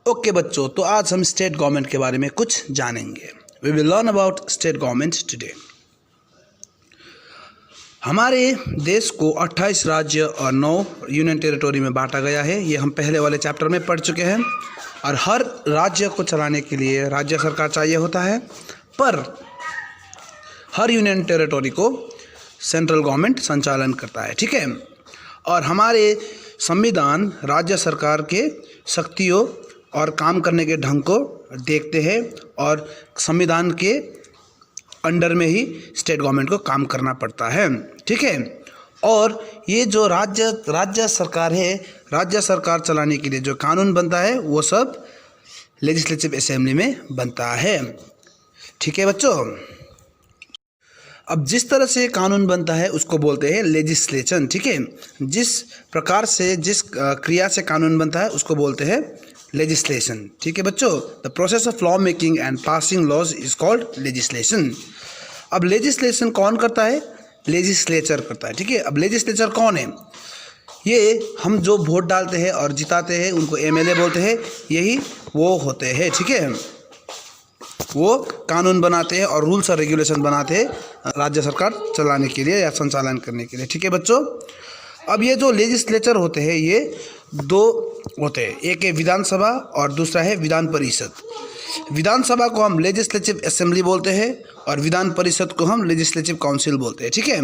Okay बच्चों, तो आज हम स्टेट गवर्नमेंट के बारे में कुछ जानेंगे। We will learn about state government today. हमारे देश को 28 राज्य और 9 यूनियन टेरिटोरी में बांटा गया है। ये हम पहले वाले चैप्टर में पढ़ चुके हैं। और हर राज्य को चलाने के लिए राज्य सरकार चाहिए होता है, पर हर यूनियन टेरिटोरी को सेंट्रल गवर्नमेंट संचालन करता है, ठीक है। और हमारे संविधान राज्य सरकार के शक्तियों और काम करने के ढंग को देखते हैं, और संविधान के अंडर में ही स्टेट गवर्नमेंट को काम करना पड़ता है, ठीक है। और ये जो राज्य सरकार है, राज्य सरकार चलाने के लिए जो कानून बनता है वो सब लेजिस्लेटिव असेंबली में बनता है, ठीक है बच्चों। अब जिस तरह से कानून बनता है उसको बोलते हैं लेजिस्लेशन, ठीक है। जिस प्रकार से जिस क्रिया से कानून बनता है उसको बोलते हैं लेजिस्लेशन, ठीक है बच्चों। The process of law making and passing laws is called legislation. अब लेजिस्लेशन कौन करता है? लेजिस्लेचर करता है, ठीक है। अब लेजिस्लेचर कौन है? ये हम जो वोट डालते हैं और जिताते हैं उनको एमएलए बोलते हैं, यही वो होते हैं, ठीक है। वो कानून बनाते हैं और रूल्स और रेगुलेशन बनाते हैं राज्य सरकार चलाने के लिए या संचालन करने के लिए, ठीक है बच्चों। अब ये जो लेजिस्लेचर होते हैं ये दो होते हैं, एक है विधानसभा और दूसरा है विधान परिषद। विधानसभा को हम लेजिस्लेटिव असेंबली बोलते हैं और विधान परिषद को हम लेजिस्लेटिव काउंसिल बोलते हैं, ठीक है।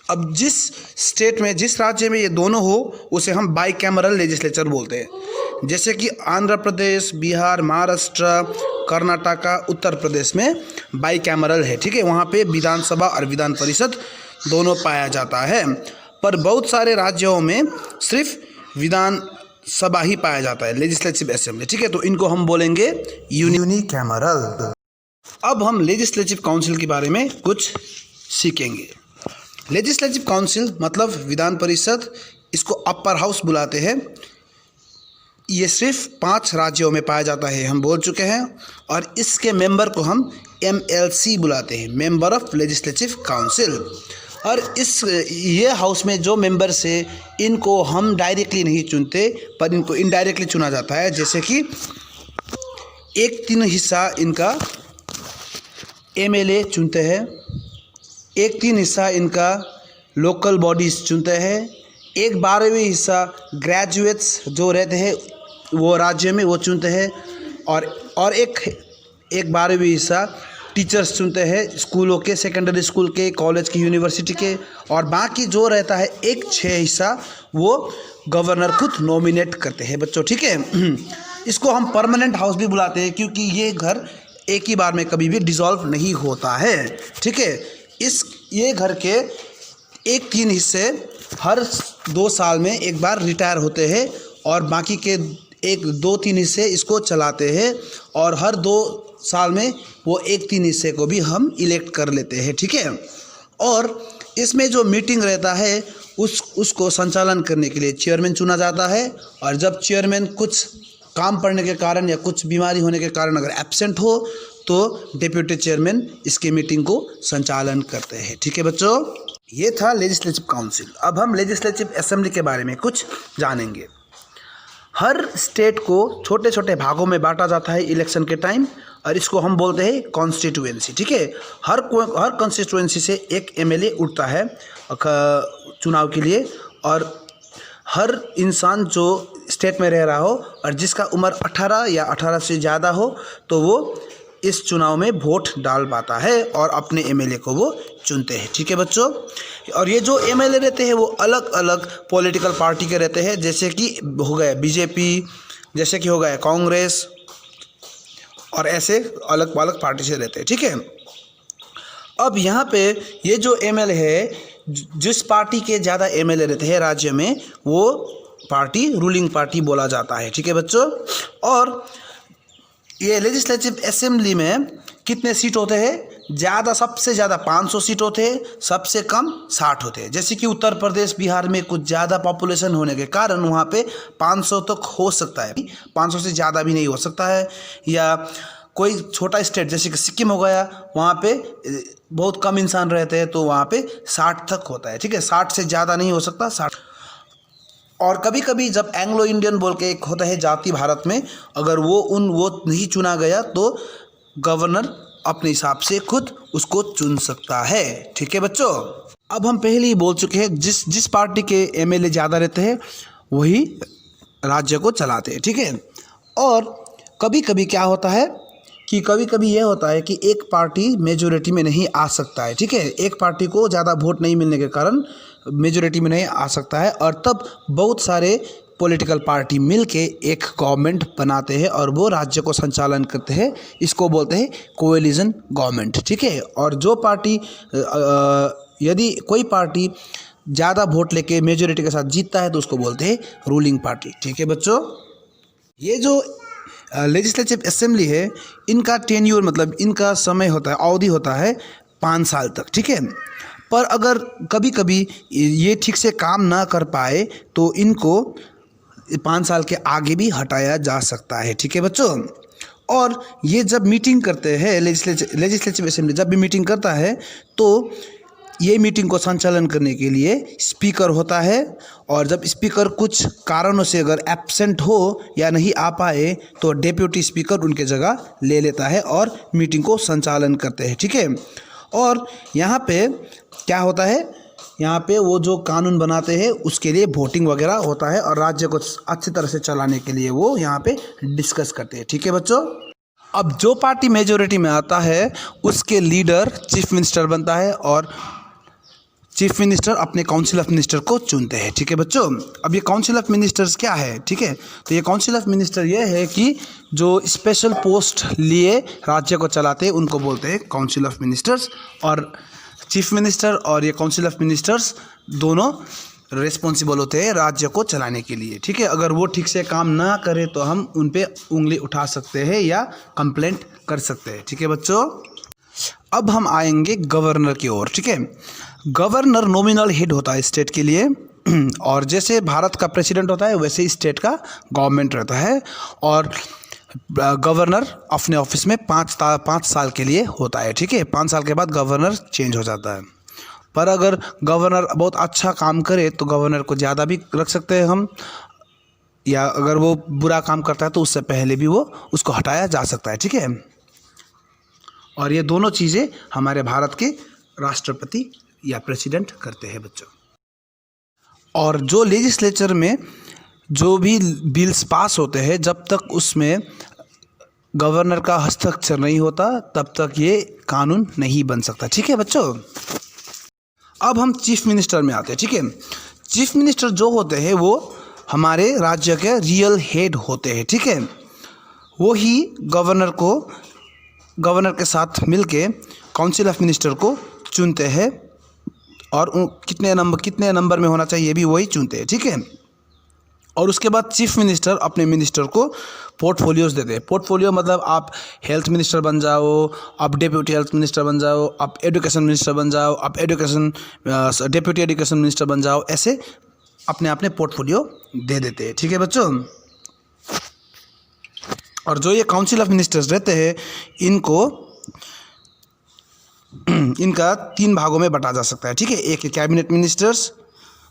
अब जिस स्टेट में, जिस राज्य में ये दोनों हो उसे हम बाई कैमरल लेजिस्लेचर बोलते हैं। जैसे कि आंध्र प्रदेश, बिहार, महाराष्ट्र, कर्नाटका, उत्तर प्रदेश में बाई कैमरल है, ठीक है। वहाँ पे विधानसभा और विधान परिषद दोनों पाया जाता है। पर बहुत सारे राज्यों में सिर्फ विधानसभा ही पाया जाता है, लेजिस्लेटिव असेंबली, ठीक है। तो इनको हम बोलेंगे यूनिकैमरल। अब हम लेजिस्लेटिव काउंसिल के बारे में कुछ सीखेंगे। लेजिस्लेटिव काउंसिल मतलब विधान परिषद, इसको अपर हाउस बुलाते हैं। ये सिर्फ 5 राज्यों में पाया जाता है, हम बोल चुके हैं। और इसके मेंबर को हम MLC बुलाते हैं, मेंबर ऑफ लेजिस्लेटिव काउंसिल। और ये हाउस में जो मेंबर्स है इनको हम डायरेक्टली नहीं चुनते, पर इनको इनडायरेक्टली चुना जाता है। जैसे कि 1/3 हिस्सा इनका MLA चुनते हैं, 1/3 हिस्सा इनका लोकल बॉडीज़ चुनते हैं, 1/12वां हिस्सा ग्रेजुएट्स जो रहते हैं वो राज्य में वो चुनते हैं, और 1/12वां हिस्सा टीचर्स चुनते हैं, स्कूलों के, सेकेंडरी स्कूल के, कॉलेज की, यूनिवर्सिटी के। और बाकी जो रहता है 1/6 हिस्सा वो गवर्नर खुद नॉमिनेट करते हैं बच्चों, ठीक है। इसको हम परमानेंट हाउस भी बुलाते हैं क्योंकि ये घर एक ही बार में कभी भी डिसॉल्व नहीं होता है, ठीक है। ये घर के 1/3 हिस्से हर 2 साल में एक बार रिटायर होते हैं, और बाकी के 1-2-3 हिस्से इसको चलाते हैं, और हर 2 साल में वो 1/3 हिस्से को भी हम इलेक्ट कर लेते हैं, ठीक है। और इसमें जो मीटिंग रहता है उसको संचालन करने के लिए चेयरमैन चुना जाता है। और जब चेयरमैन कुछ काम पड़ने के कारण या कुछ बीमारी होने के कारण अगर एब्सेंट हो तो डिप्यूटी चेयरमैन इसकी मीटिंग को संचालन करते हैं, ठीक है बच्चों। ये था लेजिस्लेटिव काउंसिल। अब हम लेजिस्लेटिव असेंबली के बारे में कुछ जानेंगे। हर स्टेट को छोटे छोटे भागों में बांटा जाता है इलेक्शन के टाइम, और इसको हम बोलते हैं कॉन्स्टिट्यूएंसी, ठीक है। हर कॉन्स्टिट्यूएंसी से एक MLA उठता है चुनाव के लिए, और हर इंसान जो स्टेट में रह रहा हो और जिसका उम्र 18 या 18 से ज़्यादा हो तो वो इस चुनाव में वोट डाल पाता है और अपने MLA को वो चुनते हैं, ठीक है बच्चों। और ये जो MLA रहते हैं वो अलग अलग पॉलिटिकल पार्टी के रहते हैं, जैसे कि हो गए BJP, जैसे कि हो गए कांग्रेस, और ऐसे अलग अलग पार्टी से रहते हैं, ठीक है। अब यहाँ पे ये जो MLA है, जिस पार्टी के ज़्यादा MLA रहते हैं राज्य में वो पार्टी रूलिंग पार्टी बोला जाता है, ठीक है बच्चों। और ये लेजिस्लेटिव असेंबली में कितने सीट होते हैं? सबसे ज़्यादा 500 सीट होते हैं, सबसे कम 60 होते हैं। जैसे कि उत्तर प्रदेश, बिहार में कुछ ज़्यादा पॉपुलेशन होने के कारण वहाँ पे 500 तक हो सकता है, 500 से ज़्यादा भी नहीं हो सकता है। या कोई छोटा स्टेट जैसे कि सिक्किम हो गया, वहाँ पे बहुत कम इंसान रहते हैं तो वहाँ पे 60 तक होता है, ठीक है। 60 से ज़्यादा नहीं हो सकता, 60। और कभी कभी जब एंग्लो इंडियन बोल के एक होता है जाति भारत में, अगर वो नहीं चुना गया तो गवर्नर अपने हिसाब से खुद उसको चुन सकता है। ठीक है बच्चों, अब हम पहले ही बोल चुके हैं जिस पार्टी के एमएलए ज़्यादा रहते हैं वही राज्य को चलाते हैं। ठीक है, और कभी कभी क्या होता है कि कभी कभी ये होता है कि एक पार्टी मेजोरिटी में नहीं आ सकता है। ठीक है, एक पार्टी को ज़्यादा वोट नहीं मिलने के कारण मेजोरिटी में नहीं आ सकता है, और तब बहुत सारे पॉलिटिकल पार्टी मिलके एक गवर्नमेंट बनाते हैं और वो राज्य को संचालन करते हैं। इसको बोलते हैं कोएलिशन गवर्नमेंट। ठीक है, और जो पार्टी यदि कोई पार्टी ज़्यादा वोट लेके मेजोरिटी के साथ जीतता है तो उसको बोलते हैं रूलिंग पार्टी। ठीक है बच्चों, ये जो लेजिस्लेटिव असेंबली है इनका टेन्यूर मतलब इनका समय होता है, अवधि होता है 5 साल तक। ठीक है, पर अगर कभी कभी ये ठीक से काम ना कर पाए तो इनको 5 साल के आगे भी हटाया जा सकता है। ठीक है बच्चों, और ये जब मीटिंग करते हैं लेजिस्लेटिव असेंबली जब भी मीटिंग करता है तो ये मीटिंग को संचालन करने के लिए स्पीकर होता है, और जब स्पीकर कुछ कारणों से अगर एब्सेंट हो या नहीं आ पाए तो डेप्यूटी स्पीकर उनके जगह ले लेता है और मीटिंग को संचालन करते हैं। ठीक है, और यहाँ पे क्या होता है, यहाँ पे वो जो कानून बनाते हैं उसके लिए वोटिंग वगैरह होता है और राज्य को अच्छी तरह से चलाने के लिए वो यहाँ पे डिस्कस करते हैं। ठीक है बच्चों, अब जो पार्टी मेजोरिटी में आता है उसके लीडर चीफ मिनिस्टर बनता है और चीफ मिनिस्टर अपने काउंसिल ऑफ मिनिस्टर को चुनते हैं। ठीक है बच्चों, अब ये काउंसिल ऑफ मिनिस्टर्स क्या है? ठीक है, तो ये काउंसिल ऑफ मिनिस्टर ये है कि जो स्पेशल पोस्ट लिए राज्य को चलाते हैं उनको बोलते हैं काउंसिल ऑफ मिनिस्टर्स, और चीफ मिनिस्टर और ये काउंसिल ऑफ मिनिस्टर्स दोनों रिस्पॉन्सिबल होते हैं राज्य को चलाने के लिए। ठीक है, अगर वो ठीक से काम ना करे तो हम उन पे उंगली उठा सकते हैं या कंप्लेंट कर सकते हैं। ठीक है बच्चों, अब हम आएंगे गवर्नर की ओर। ठीक है, गवर्नर नॉमिनल हेड होता है स्टेट के लिए, और जैसे भारत का प्रेसिडेंट होता है वैसे ही स्टेट का गवर्नमेंट रहता है, और गवर्नर अपने ऑफिस में 5 साल के लिए होता है। ठीक है, 5 साल के बाद गवर्नर चेंज हो जाता है, पर अगर गवर्नर बहुत अच्छा काम करे तो गवर्नर को ज़्यादा भी रख सकते हैं हम, या अगर वो बुरा काम करता है तो उससे पहले भी वो उसको हटाया जा सकता है। ठीक है, और ये दोनों चीज़ें हमारे भारत के राष्ट्रपति या प्रेसिडेंट करते हैं बच्चों। और जो लेजिस्लेचर में जो भी बिल्स पास होते हैं जब तक उसमें गवर्नर का हस्ताक्षर नहीं होता तब तक ये कानून नहीं बन सकता। ठीक है बच्चों, अब हम चीफ मिनिस्टर में आते हैं। ठीक है, चीफ मिनिस्टर जो होते हैं वो हमारे राज्य के रियल हेड होते हैं। ठीक है, वो ही गवर्नर के साथ मिलके काउंसिल ऑफ मिनिस्टर को चुनते हैं, और कितने नंबर में होना चाहिए भी वही चुनते हैं। ठीक है, और उसके बाद चीफ मिनिस्टर अपने मिनिस्टर को पोर्टफोलियोज देते हैं। पोर्टफोलियो मतलब आप हेल्थ मिनिस्टर बन जाओ, आप डेप्यूटी हेल्थ मिनिस्टर बन जाओ, आप एजुकेशन मिनिस्टर बन जाओ, आप डेप्यूटी एजुकेशन मिनिस्टर बन जाओ, ऐसे अपने पोर्टफोलियो दे देते हैं। ठीक है बच्चों, और जो ये काउंसिल ऑफ मिनिस्टर्स रहते हैं इनका 3 भागों में बांटा जा सकता है। ठीक है, एक है कैबिनेट मिनिस्टर्स,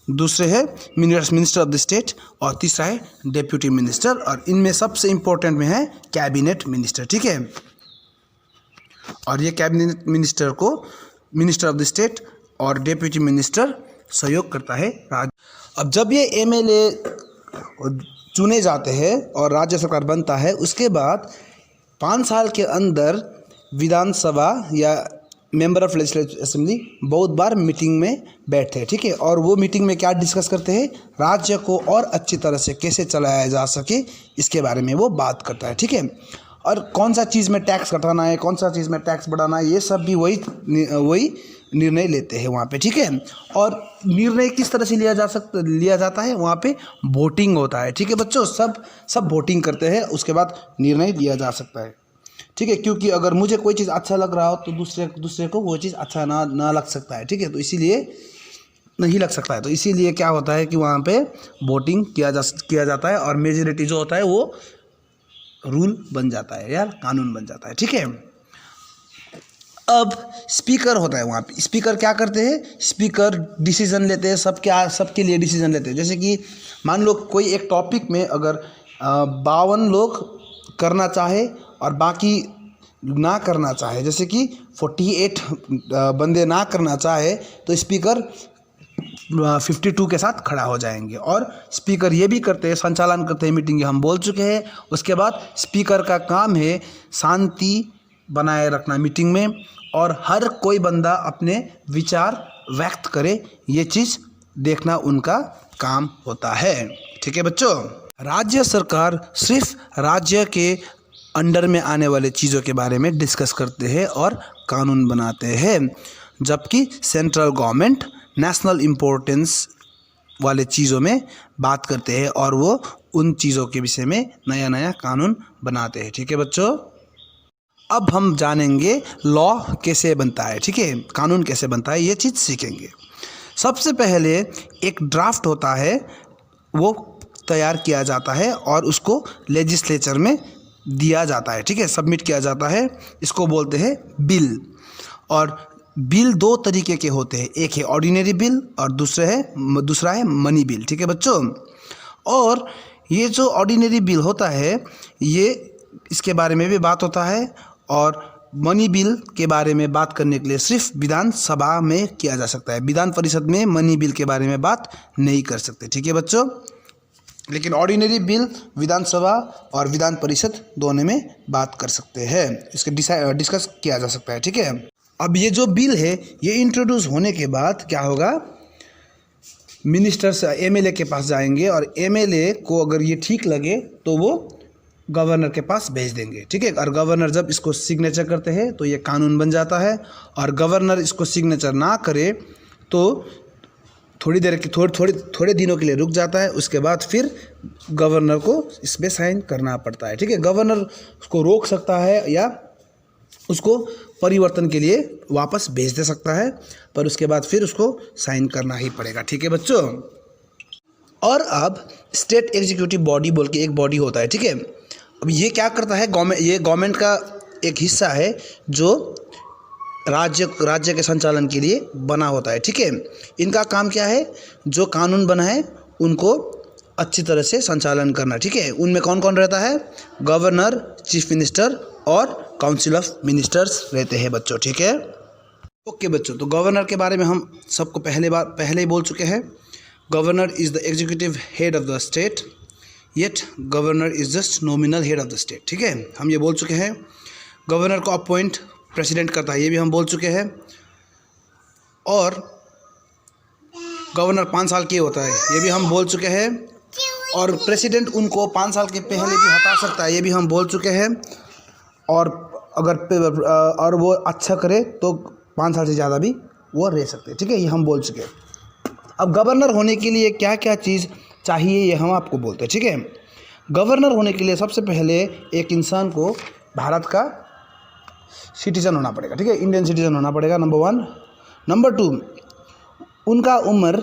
दूसरे है मिनिस्टर ऑफ द स्टेट, और तीसरा है डेप्यूटी मिनिस्टर, और इनमें सबसे इम्पोर्टेंट में है कैबिनेट मिनिस्टर। ठीक है, और ये कैबिनेट मिनिस्टर को मिनिस्टर ऑफ द स्टेट और डेप्यूटी मिनिस्टर सहयोग करता है राज्य। अब जब ये एमएलए चुने जाते हैं और राज्य सरकार बनता है, उसके बाद 5 साल के अंदर विधानसभा या मेंबर ऑफ लेजिस्लेटिव असेंबली बहुत बार मीटिंग में बैठते हैं। ठीक है, और वो मीटिंग में क्या डिस्कस करते हैं, राज्य को और अच्छी तरह से कैसे चलाया जा सके इसके बारे में वो बात करता है। ठीक है, और कौन सा चीज़ में टैक्स घटाना है, कौन सा चीज़ में टैक्स बढ़ाना है, ये सब भी वही निर्णय लेते हैं वहाँ पे। ठीक है, और निर्णय किस तरह से लिया जाता है, वहाँ पे वोटिंग होता है। ठीक है बच्चों, सब वोटिंग करते हैं, उसके बाद निर्णय लिया जा सकता है। ठीक है, क्योंकि अगर मुझे कोई चीज़ अच्छा लग रहा हो तो दूसरे को वो चीज़ अच्छा ना लग सकता है। ठीक है, तो इसीलिए नहीं लग सकता है, तो इसीलिए क्या होता है कि वहाँ पे वोटिंग किया जाता है, और मेजॉरिटी जो होता है वो रूल बन जाता है या कानून बन जाता है। ठीक है, अब स्पीकर होता है वहाँ पे, स्पीकर क्या करते हैं, स्पीकर डिसीजन लेते हैं, सबके लिए डिसीजन लेते हैं। जैसे कि मान लो कोई एक टॉपिक में अगर 52 लोग करना चाहे और बाकी ना करना चाहे, जैसे कि 48 बंदे ना करना चाहे, तो स्पीकर 52 के साथ खड़ा हो जाएंगे। और स्पीकर ये भी करते हैं, संचालन करते हैं मीटिंग, हम बोल चुके हैं। उसके बाद स्पीकर का काम है शांति बनाए रखना मीटिंग में, और हर कोई बंदा अपने विचार व्यक्त करे, ये चीज़ देखना उनका काम होता है। ठीक है बच्चों, राज्य सरकार सिर्फ राज्य के अंडर में आने वाले चीज़ों के बारे में डिस्कस करते हैं और कानून बनाते हैं, जबकि सेंट्रल गवर्नमेंट नेशनल इम्पोर्टेंस वाले चीज़ों में बात करते हैं और वो उन चीज़ों के विषय में नया नया कानून बनाते हैं। ठीक है बच्चों, अब हम जानेंगे लॉ कैसे बनता है। ठीक है, कानून कैसे बनता है, ये चीज़ सीखेंगे। सबसे पहले एक ड्राफ्ट होता है, वो तैयार किया जाता है और उसको लेजिस्लेचर में दिया जाता है। ठीक है, सबमिट किया जाता है, इसको बोलते हैं बिल। और बिल दो तरीके के होते हैं, एक है ऑर्डिनरी बिल और दूसरा है मनी बिल। ठीक है बच्चों, और ये जो ऑर्डिनरी बिल होता है, ये इसके बारे में भी बात होता है, और मनी बिल के बारे में बात करने के लिए सिर्फ विधानसभा में किया जा सकता है। विधान परिषद में मनी बिल के बारे में बात नहीं कर सकते। ठीक है बच्चों, लेकिन ऑर्डिनरी बिल विधानसभा और विधान परिषद दोनों में बात कर सकते हैं, इसके डिस्कस किया जा सकता है। ठीक है, अब ये जो बिल है, ये इंट्रोड्यूस होने के बाद क्या होगा, मिनिस्टर्स एमएलए के पास जाएंगे, और एमएलए को अगर ये ठीक लगे तो वो गवर्नर के पास भेज देंगे। ठीक है, और गवर्नर जब इसको सिग्नेचर करते हैं तो ये कानून बन जाता है, और गवर्नर इसको सिग्नेचर ना करे तो थोड़े दिनों के लिए रुक जाता है, उसके बाद फिर गवर्नर को इस पर साइन करना पड़ता है। ठीक है, गवर्नर उसको रोक सकता है या उसको परिवर्तन के लिए वापस भेज दे सकता है, पर उसके बाद फिर उसको साइन करना ही पड़ेगा। ठीक है बच्चों, और अब स्टेट एग्जीक्यूटिव बॉडी बोल के एक बॉडी होता है। ठीक है, अब ये क्या करता है, गवर्नमेंट का एक हिस्सा है जो राज्य के संचालन के लिए बना होता है। ठीक है, इनका काम क्या है, जो कानून बना है उनको अच्छी तरह से संचालन करना। ठीक है, उनमें कौन कौन रहता है, गवर्नर, चीफ मिनिस्टर और काउंसिल ऑफ मिनिस्टर्स रहते हैं बच्चों। ठीक है, ओके बच्चों, तो गवर्नर के बारे में हम सबको पहले ही बोल चुके हैं। Governor is the executive head of the state, yet governor is just nominal head of the state. ठीक है, हम ये बोल चुके हैं। गवर्नर को अपॉइंट प्रेसिडेंट करता है, ये भी हम बोल चुके हैं। और गवर्नर 5 साल के होता है, ये भी हम बोल चुके हैं। और प्रेसिडेंट उनको 5 साल के पहले भी हटा सकता है, ये भी हम बोल चुके हैं। और अगर वो अच्छा करे तो 5 साल से ज़्यादा भी वो रह सकते हैं। ठीक है, ये हम बोल चुके हैं। अब गवर्नर होने के लिए क्या क्या चीज़ चाहिए, ये हम आपको बोलते हैं। ठीक है, गवर्नर होने के लिए सबसे पहले एक इंसान को भारत का सिटीजन होना पड़ेगा। ठीक है, इंडियन सिटीजन होना पड़ेगा, नंबर 1। नंबर 2, उनका उम्र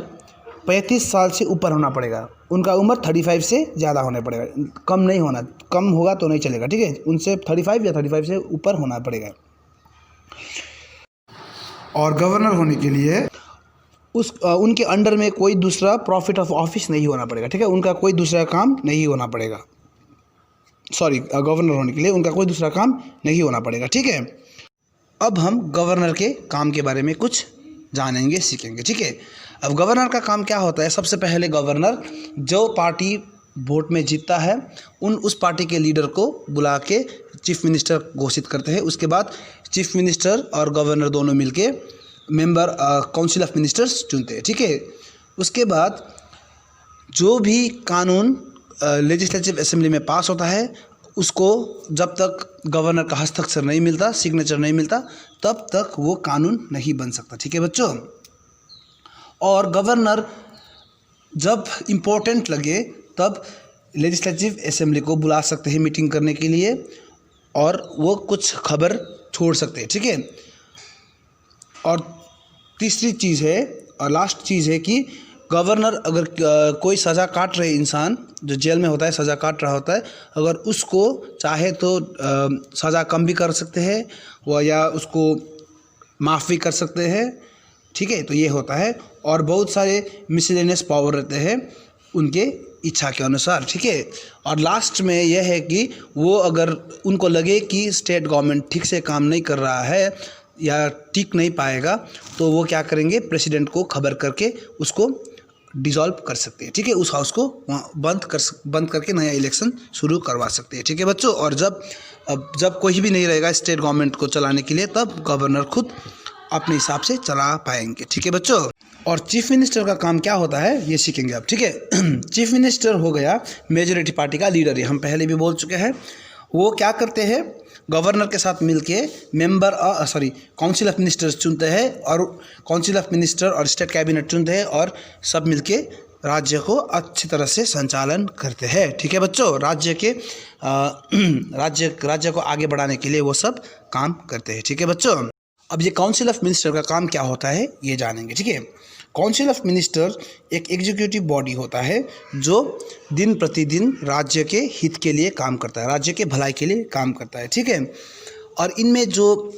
35 साल से ऊपर होना पड़ेगा। उनका उम्र 35 से ज़्यादा होना पड़ेगा, कम नहीं होना, कम होगा तो नहीं चलेगा। ठीक है, उनसे 35 या 35 से ऊपर होना पड़ेगा। और गवर्नर होने के लिए उनके अंडर में कोई दूसरा प्रॉफिट ऑफ ऑफिस नहीं होना पड़ेगा। ठीक है, उनका कोई दूसरा काम नहीं होना पड़ेगा। गवर्नर होने के लिए उनका कोई दूसरा काम नहीं होना पड़ेगा। ठीक है, अब हम गवर्नर के काम के बारे में कुछ जानेंगे, सीखेंगे। ठीक है, अब गवर्नर का काम क्या होता है, सबसे पहले गवर्नर जो पार्टी वोट में जीतता है उस पार्टी के लीडर को बुला के चीफ मिनिस्टर घोषित करते हैं। उसके बाद चीफ मिनिस्टर और गवर्नर दोनों मिलके मेंबर काउंसिल ऑफ मिनिस्टर्स चुनते हैं। ठीक है, उसके बाद जो भी कानून लेजिस्लेटिव असेंबली में पास होता है उसको जब तक गवर्नर का हस्ताक्षर नहीं मिलता, सिग्नेचर नहीं मिलता, तब तक वो कानून नहीं बन सकता। ठीक है बच्चों, और गवर्नर जब इम्पोर्टेंट लगे तब लेजिस्लेटिव असेंबली को बुला सकते हैं मीटिंग करने के लिए, और वो कुछ खबर छोड़ सकते हैं। ठीक है, और तीसरी चीज़ है और लास्ट चीज़ है कि गवर्नर अगर कोई सज़ा काट रहे इंसान जो जेल में होता है, सज़ा काट रहा होता है, अगर उसको चाहे तो सज़ा कम भी कर सकते हैं, या उसको माफ़ी कर सकते हैं, ठीक है। तो ये होता है, और बहुत सारे मिसलेनियस पावर रहते हैं उनके इच्छा के अनुसार, ठीक है। और लास्ट में यह है कि वो अगर उनको लगे कि स्टेट गवर्नमेंट ठीक से काम नहीं कर रहा है या टिक नहीं पाएगा, तो वो क्या करेंगे, प्रेसिडेंट को खबर करके उसको डिसॉल्व कर सकते हैं, ठीक है। उस हाउस को वहाँ बंद करके नया इलेक्शन शुरू करवा सकते हैं, ठीक है बच्चों। और जब कोई भी नहीं रहेगा स्टेट गवर्नमेंट को चलाने के लिए, तब गवर्नर खुद अपने हिसाब से चला पाएंगे, ठीक है बच्चों। और चीफ मिनिस्टर का काम क्या होता है ये सीखेंगे आप, ठीक है। चीफ मिनिस्टर हो गया मेजॉरिटी पार्टी का लीडर, ये हम पहले भी बोल चुके हैं। वो क्या करते हैं, गवर्नर के साथ मिलके काउंसिल ऑफ मिनिस्टर्स चुनते हैं, और काउंसिल ऑफ मिनिस्टर और स्टेट कैबिनेट चुनते हैं, और सब मिलके राज्य को अच्छी तरह से संचालन करते हैं, ठीक है बच्चों। राज्य को आगे बढ़ाने के लिए वो सब काम करते हैं, ठीक है बच्चों। अब ये काउंसिल ऑफ मिनिस्टर का काम क्या होता है ये जानेंगे, ठीक है। काउंसिल ऑफ मिनिस्टर एक एग्जीक्यूटिव बॉडी होता है जो दिन प्रतिदिन राज्य के हित के लिए काम करता है, राज्य के भलाई के लिए काम करता है, ठीक है। और इनमें जो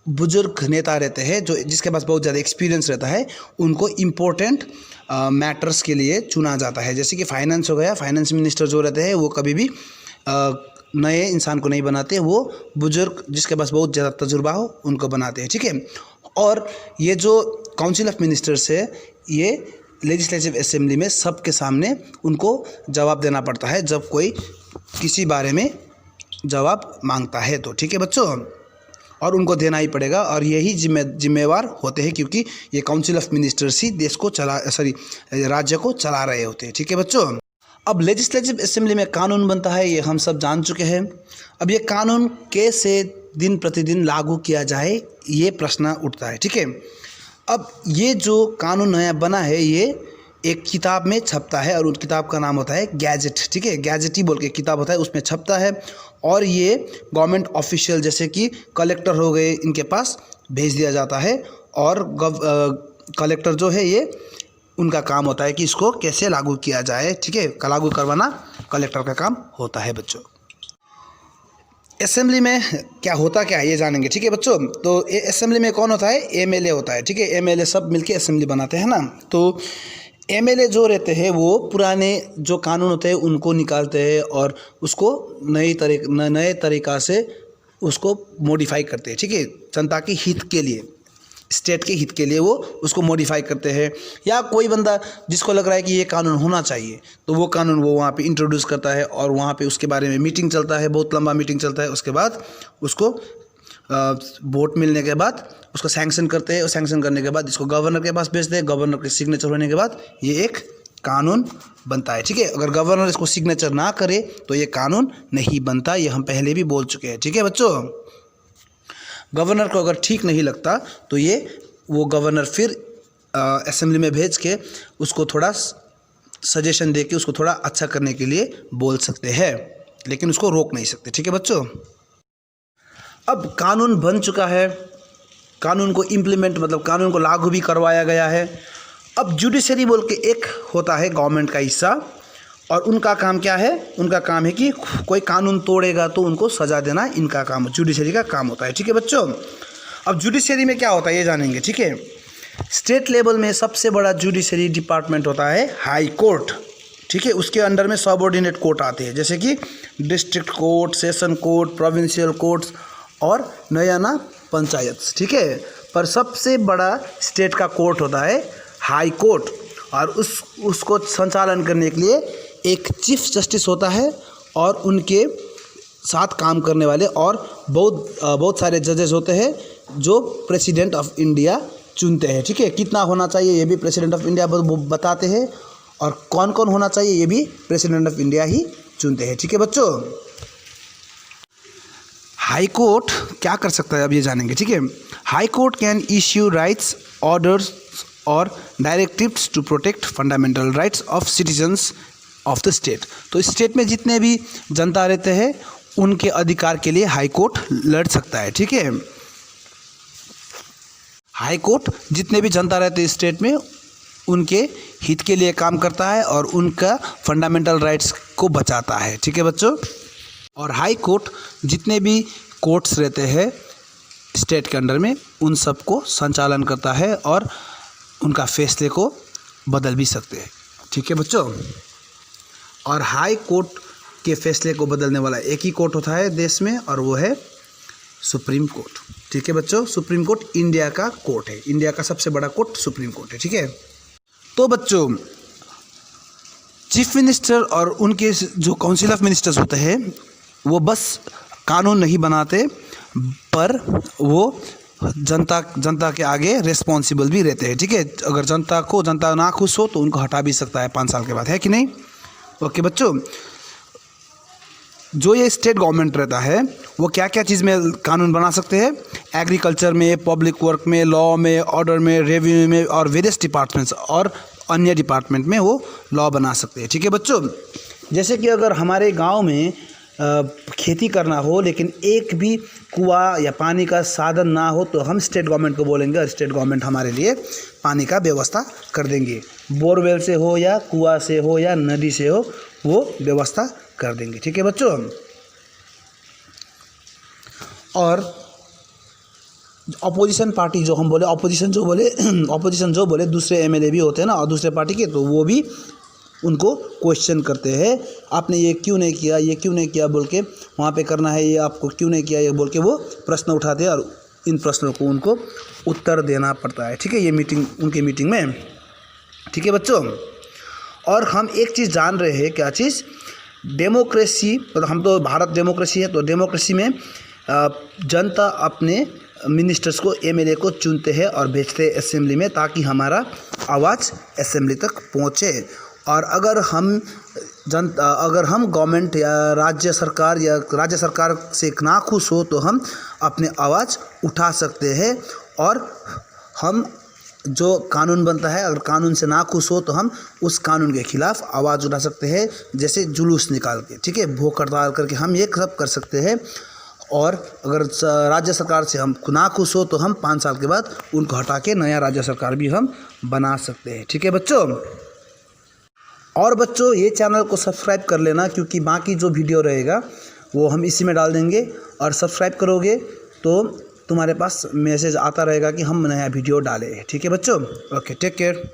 बुजुर्ग नेता रहते हैं, जिसके पास बहुत ज़्यादा एक्सपीरियंस रहता है, उनको इम्पोर्टेंट मैटर्स के लिए चुना जाता है। जैसे कि फाइनेंस हो गया, फाइनेंस मिनिस्टर जो रहते हैं वो कभी भी नए इंसान को नहीं बनाते, वो बुजुर्ग जिसके पास बहुत ज़्यादा तजुर्बा हो उनको बनाते हैं, ठीक है। और ये जो काउंसिल ऑफ मिनिस्टर्स है, ये लेजिस्लेटिव असेंबली में सबके सामने उनको जवाब देना पड़ता है जब कोई किसी बारे में जवाब मांगता है, तो ठीक है बच्चों। और उनको देना ही पड़ेगा, और यही जिम्मेवार होते हैं, क्योंकि ये काउंसिल ऑफ मिनिस्टर्स ही देश को राज्य को चला रहे होते हैं, ठीक है बच्चों। अब लेजिस्लेटिव असेंबली में कानून बनता है, ये हम सब जान चुके हैं। अब ये कानून कैसे दिन प्रतिदिन लागू किया जाए ये प्रश्न उठता है, ठीक है। अब ये जो कानून नया बना है ये एक किताब में छपता है, और उस किताब का नाम होता है गैजेट, ठीक है। गैजेट ही बोल के किताब होता है, उसमें छपता है, और ये गवर्नमेंट ऑफिशियल जैसे कि कलेक्टर हो गए, इनके पास भेज दिया जाता है। और कलेक्टर जो है ये उनका काम होता है कि इसको कैसे लागू किया जाए, ठीक है। लागू करवाना कलेक्टर का काम होता है बच्चों। असेंबली में क्या है ये जानेंगे, ठीक है बच्चों। तो असेंबली में कौन होता है, एमएलए होता है, ठीक है। एमएलए सब मिलके असेंबली बनाते हैं ना। तो एमएलए जो रहते हैं वो पुराने जो कानून होते हैं उनको निकालते हैं, और उसको नए तरीक़ा से उसको मॉडिफाई करते हैं, ठीक है। जनता के हित के लिए, स्टेट के हित के लिए वो उसको मॉडिफाई करते हैं। या कोई बंदा जिसको लग रहा है कि ये कानून होना चाहिए, तो वो कानून वो वहाँ पे इंट्रोड्यूस करता है, और वहाँ पे उसके बारे में मीटिंग चलता है, बहुत लंबा मीटिंग चलता है। उसके बाद उसको वोट मिलने के बाद उसको सैंक्शन करते हैं, और सैंक्शन करने के बाद इसको गवर्नर के पास भेजते हैं। गवर्नर के सिग्नेचर होने के बाद ये एक कानून बनता है, ठीक है। अगर गवर्नर इसको सिग्नेचर ना करे तो ये कानून नहीं बनता, ये हम पहले भी बोल चुके हैं, ठीक है बच्चों। गवर्नर को अगर ठीक नहीं लगता तो वो गवर्नर फिर असेंबली में भेज के उसको थोड़ा सजेशन दे के उसको थोड़ा अच्छा करने के लिए बोल सकते हैं, लेकिन उसको रोक नहीं सकते, ठीक है बच्चों। अब कानून बन चुका है, कानून को इम्प्लीमेंट मतलब कानून को लागू भी करवाया गया है। अब जुडिशरी बोल के एक होता है गवर्नमेंट का हिस्सा, और उनका काम क्या है, उनका काम है कि कोई कानून तोड़ेगा तो उनको सज़ा देना, इनका काम जुडिशरी का काम होता है, ठीक है बच्चों। अब जुडिशरी में क्या होता है ये जानेंगे, ठीक है। स्टेट लेवल में सबसे बड़ा जुडिशरी डिपार्टमेंट होता है हाई कोर्ट, ठीक है। उसके अंडर में सबऑर्डिनेट कोर्ट आते हैं, जैसे कि district court, session court, provincial courts और नया पंचायत, ठीक है। पर सबसे बड़ा स्टेट का कोर्ट होता है हाई कोर्ट, और उसको संचालन करने के लिए एक चीफ जस्टिस होता है, और उनके साथ काम करने वाले और बहुत सारे जजेस होते हैं जो प्रेसिडेंट ऑफ इंडिया चुनते हैं, ठीक है। कितना होना चाहिए ये भी प्रेसिडेंट ऑफ इंडिया बताते हैं, और कौन कौन होना चाहिए ये भी प्रेसिडेंट ऑफ इंडिया ही चुनते हैं, ठीक है बच्चों। हाई कोर्ट क्या कर सकता है अब ये जानेंगे, ठीक है। High court can issue writs, orders और directives to protect fundamental rights of citizens of the state. तो स्टेट में जितने भी जनता रहते हैं उनके अधिकार के लिए हाई कोर्ट लड़ सकता है, ठीक है। हाई कोर्ट जितने भी जनता रहते हैं स्टेट में उनके हित के लिए काम करता है, और उनका फंडामेंटल राइट्स को बचाता है, ठीक है बच्चों। और हाई कोर्ट जितने भी कोर्ट्स रहते हैं स्टेट के अंडर में उन सब को संचालन करता है और उनका फैसले को बदल भी सकते हैं। ठीक है बच्चों। और हाई कोर्ट के फैसले को बदलने वाला एक ही कोर्ट होता है देश में, और वो है सुप्रीम कोर्ट। ठीक है बच्चों, सुप्रीम कोर्ट इंडिया का कोर्ट है, इंडिया का सबसे बड़ा कोर्ट सुप्रीम कोर्ट है। ठीक है। तो बच्चों, चीफ मिनिस्टर और उनके जो काउंसिल ऑफ मिनिस्टर्स होते हैं वो बस कानून नहीं बनाते, पर वो जनता के आगे रिस्पॉन्सिबल भी रहते हैं। ठीक है। अगर जनता ना खुश हो तो उनको हटा भी सकता है 5 साल के बाद, है कि नहीं। ओके बच्चों, जो ये स्टेट गवर्नमेंट रहता है वो क्या क्या चीज़ में कानून बना सकते हैं? एग्रीकल्चर में, पब्लिक वर्क में, लॉ में, ऑर्डर में, रेवेन्यू में और वेरियस डिपार्टमेंट्स और अन्य डिपार्टमेंट में वो लॉ बना सकते हैं। ठीक है बच्चों। जैसे कि अगर हमारे गांव में खेती करना हो लेकिन एक भी कुआं या पानी का साधन ना हो तो हम स्टेट गवर्नमेंट को बोलेंगे और स्टेट गवर्नमेंट हमारे लिए पानी का व्यवस्था कर देंगे। बोरवेल से हो या कुआं से हो या नदी से हो, वो व्यवस्था कर देंगे। ठीक है बच्चों। और अपोजिशन पार्टी जो हम बोले, अपोजिशन जो बोले दूसरे एमएलए भी होते हैं ना और दूसरे पार्टी के, तो वो भी उनको क्वेश्चन करते हैं, आपने ये क्यों नहीं किया, ये क्यों नहीं किया बोल के, वहाँ पे करना है ये आपको क्यों नहीं किया ये बोल के वो प्रश्न उठाते हैं और इन प्रश्नों को उनको उत्तर देना पड़ता है। ठीक है। ये मीटिंग, उनकी मीटिंग में। ठीक है बच्चों। और हम एक चीज़ जान रहे हैं, क्या चीज़? डेमोक्रेसी, मतलब हम तो भारत डेमोक्रेसी है, तो डेमोक्रेसी में जनता अपने मिनिस्टर्स को, एमएलए को चुनते हैं और भेजते हैं असेंबली में, ताकि हमारा आवाज़ असेंबली तक पहुँचे। और अगर हम गवर्नमेंट या राज्य सरकार से ना खुश हो तो हम अपने आवाज़ उठा सकते हैं और हम जो कानून बनता है, अगर कानून से ना खुश हो तो हम उस कानून के खिलाफ आवाज़ उठा सकते हैं, जैसे जुलूस निकाल के। ठीक है। भूख हड़ताल करके हम ये सब कर सकते हैं। और अगर राज्य सरकार से हम ना खुश हो तो हम 5 साल के बाद उनको हटा के नया राज्य सरकार भी हम बना सकते हैं। ठीक है बच्चों। और बच्चों, ये चैनल को सब्सक्राइब कर लेना, क्योंकि बाकी जो वीडियो रहेगा वो हम इसी में डाल देंगे, और सब्सक्राइब करोगे तो तुम्हारे पास मैसेज आता रहेगा कि हम नया वीडियो डाले। ठीक है बच्चों। Okay, take care.